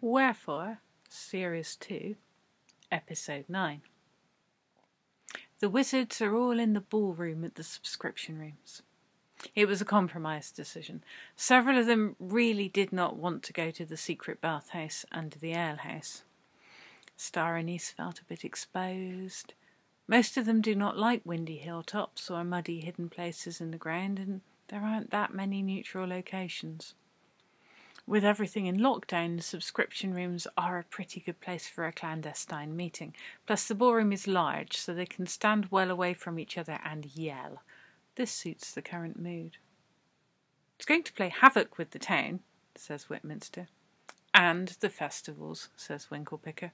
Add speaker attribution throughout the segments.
Speaker 1: Wherefore, Series 2, Episode 9. The wizards are all in the ballroom at the subscription rooms. It was a compromise decision. Several of them really did not want to go to the secret bathhouse under the alehouse. Star Anise felt a bit exposed. Most of them do not like windy hilltops or muddy hidden places in the ground, and there aren't that many neutral locations. With everything in lockdown, the subscription rooms are a pretty good place for a clandestine meeting. Plus the ballroom is large, so they can stand well away from each other and yell. This suits the current mood. It's going to play havoc with the town, says Whitminster. And the festivals, says Winklepicker.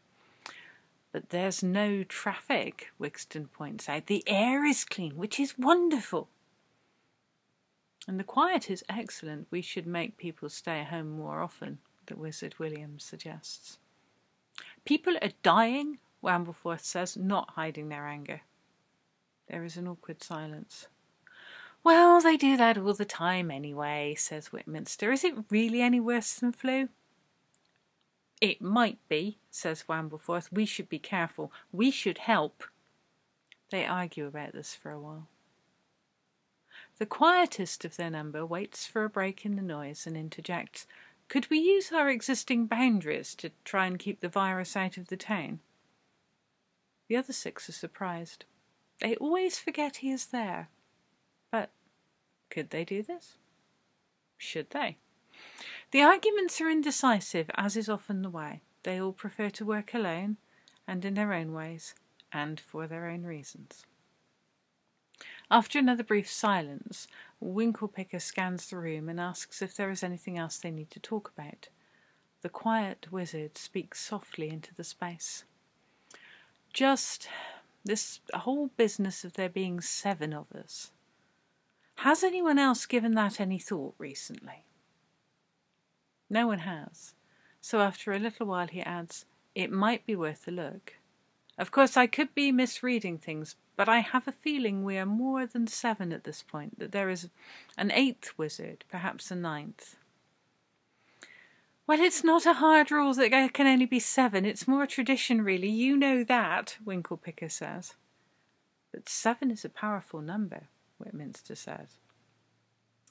Speaker 1: But there's no traffic, Wixton points out. The air is clean, which is wonderful. And the quiet is excellent. We should make people stay home more often, the Wizard William suggests. People are dying, Wambleforth says, not hiding their anger. There is an awkward silence. Well, they do that all the time anyway, says Whitminster. Is it really any worse than flu? It might be, says Wambleforth. We should be careful. We should help. They argue about this for a while. The quietest of their number waits for a break in the noise and interjects, "Could we use our existing boundaries to try and keep the virus out of the town?" The other six are surprised. They always forget he is there. But could they do this? Should they? The arguments are indecisive, as is often the way. They all prefer to work alone, and in their own ways, and for their own reasons. After another brief silence, Winklepicker scans the room and asks if there is anything else they need to talk about. The quiet wizard speaks softly into the space. Just this whole business of there being 7 of us. Has anyone else given that any thought recently? No one has. So after a little while he adds, "It might be worth a look. Of course I could be misreading things, but I have a feeling we are more than 7 at this point, that there is an 8th wizard, perhaps a 9th. Well, it's not a hard rule that there can only be 7. It's more tradition, really. You know that, Winklepicker says. But 7 is a powerful number, Whitminster says.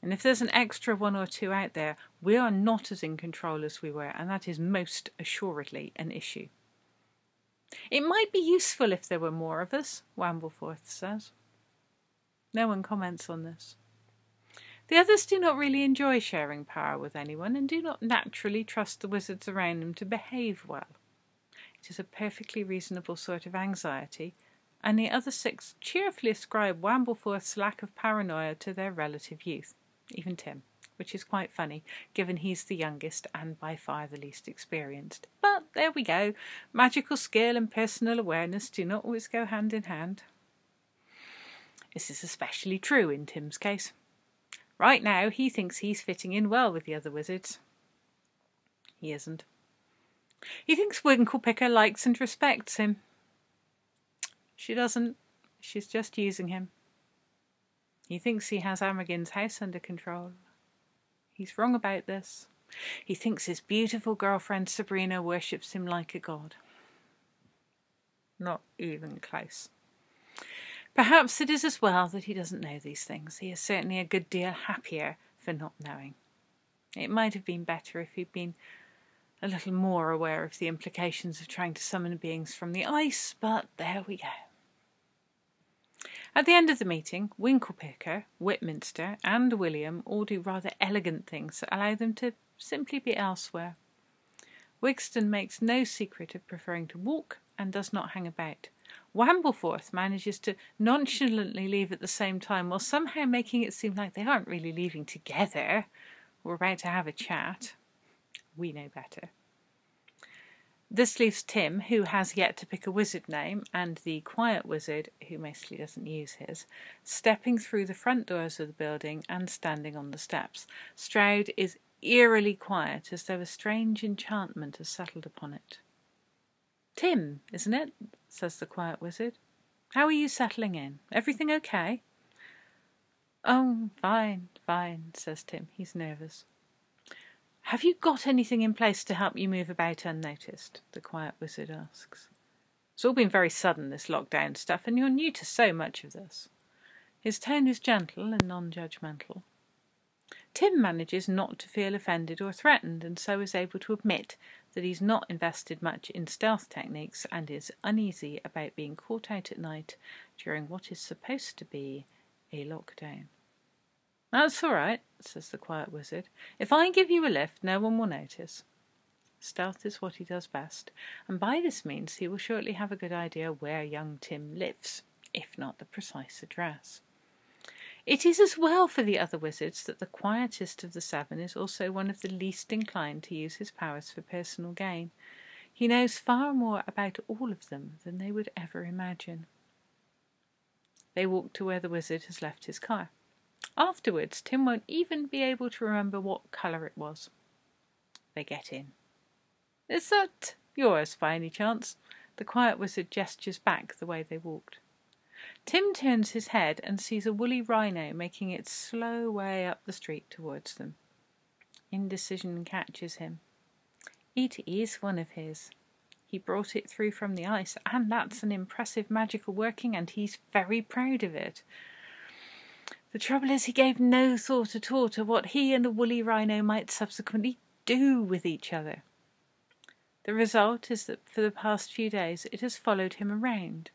Speaker 1: And if there's an extra 1 or 2 out there, we are not as in control as we were, and that is most assuredly an issue. It might be useful if there were more of us, Wambleforth says. No one comments on this. The others do not really enjoy sharing power with anyone and do not naturally trust the wizards around them to behave well. It is a perfectly reasonable sort of anxiety, and the other 6 cheerfully ascribe Wambleforth's lack of paranoia to their relative youth, even Tim, which is quite funny, given he's the youngest and by far the least experienced. But there we go. Magical skill and personal awareness do not always go hand in hand. This is especially true in Tim's case. Right now, he thinks he's fitting in well with the other wizards. He isn't. He thinks Winklepicker likes and respects him. She doesn't. She's just using him. He thinks he has Amagin's house under control. He's wrong about this. He thinks his beautiful girlfriend Sabrina worships him like a god. Not even close. Perhaps it is as well that he doesn't know these things. He is certainly a good deal happier for not knowing. It might have been better if he'd been a little more aware of the implications of trying to summon beings from the ice, but there we go. At the end of the meeting, Winklepicker, Whitminster and William all do rather elegant things that allow them to simply be elsewhere. Wixton makes no secret of preferring to walk and does not hang about. Wambleforth manages to nonchalantly leave at the same time while somehow making it seem like they aren't really leaving together or about to have a chat. We know better. This leaves Tim, who has yet to pick a wizard name, and the quiet wizard, who mostly doesn't use his, stepping through the front doors of the building and standing on the steps. Stroud is eerily quiet, as though a strange enchantment has settled upon it. "Tim, isn't it?" says the quiet wizard. "How are you settling in? Everything okay?" "Oh, fine, fine," says Tim. He's nervous. "Have you got anything in place to help you move about unnoticed?" the quiet wizard asks. "It's all been very sudden, this lockdown stuff, and you're new to so much of this." His tone is gentle and non-judgmental. Tim manages not to feel offended or threatened, and so is able to admit that he's not invested much in stealth techniques and is uneasy about being caught out at night during what is supposed to be a lockdown. "That's all right," says the quiet wizard. "If I give you a lift, no one will notice." Stealth is what he does best, and by this means he will shortly have a good idea where young Tim lives, if not the precise address. It is as well for the other wizards that the quietest of the 7 is also one of the least inclined to use his powers for personal gain. He knows far more about all of them than they would ever imagine. They walk to where the wizard has left his car. Afterwards, Tim won't even be able to remember what colour it was. They get in. "Is that yours, by any chance?" The quiet wizard gestures back the way they walked. Tim turns his head and sees a woolly rhino making its slow way up the street towards them. Indecision catches him. It is one of his. He brought it through from the ice, and that's an impressive magical working, and he's very proud of it. The trouble is he gave no thought at all to what he and the woolly rhino might subsequently do with each other. The result is that for the past few days it has followed him around,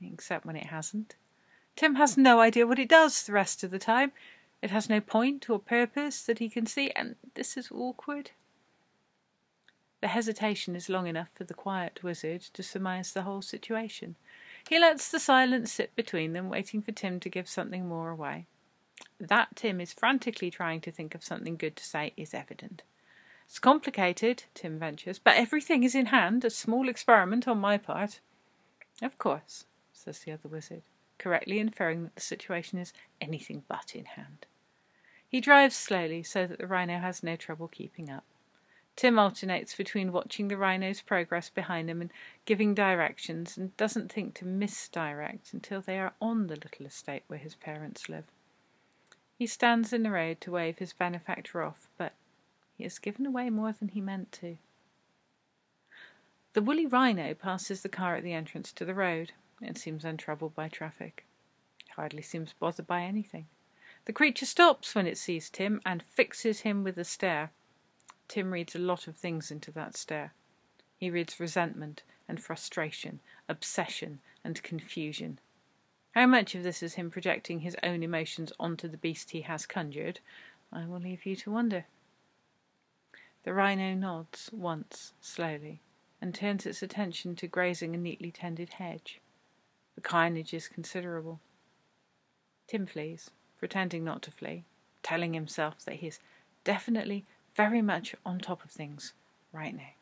Speaker 1: except when it hasn't. Tim has no idea what it does the rest of the time. It has no point or purpose that he can see, and this is awkward. The hesitation is long enough for the quiet wizard to surmise the whole situation. He lets the silence sit between them, waiting for Tim to give something more away. That Tim is frantically trying to think of something good to say is evident. "It's complicated," Tim ventures, "but everything is in hand, a small experiment on my part." "Of course," says the other wizard, correctly inferring that the situation is anything but in hand. He drives slowly so that the rhino has no trouble keeping up. Tim alternates between watching the rhino's progress behind him and giving directions, and doesn't think to misdirect until they are on the little estate where his parents live. He stands in the road to wave his benefactor off, but he has given away more than he meant to. The woolly rhino passes the car at the entrance to the road. It seems untroubled by traffic. It hardly seems bothered by anything. The creature stops when it sees Tim and fixes him with a stare. Tim reads a lot of things into that stare. He reads resentment and frustration, obsession and confusion. How much of this is him projecting his own emotions onto the beast he has conjured, I will leave you to wonder. The rhino nods once, slowly, and turns its attention to grazing a neatly tended hedge. The carnage is considerable. Tim flees, pretending not to flee, telling himself that he is definitely very much on top of things right now.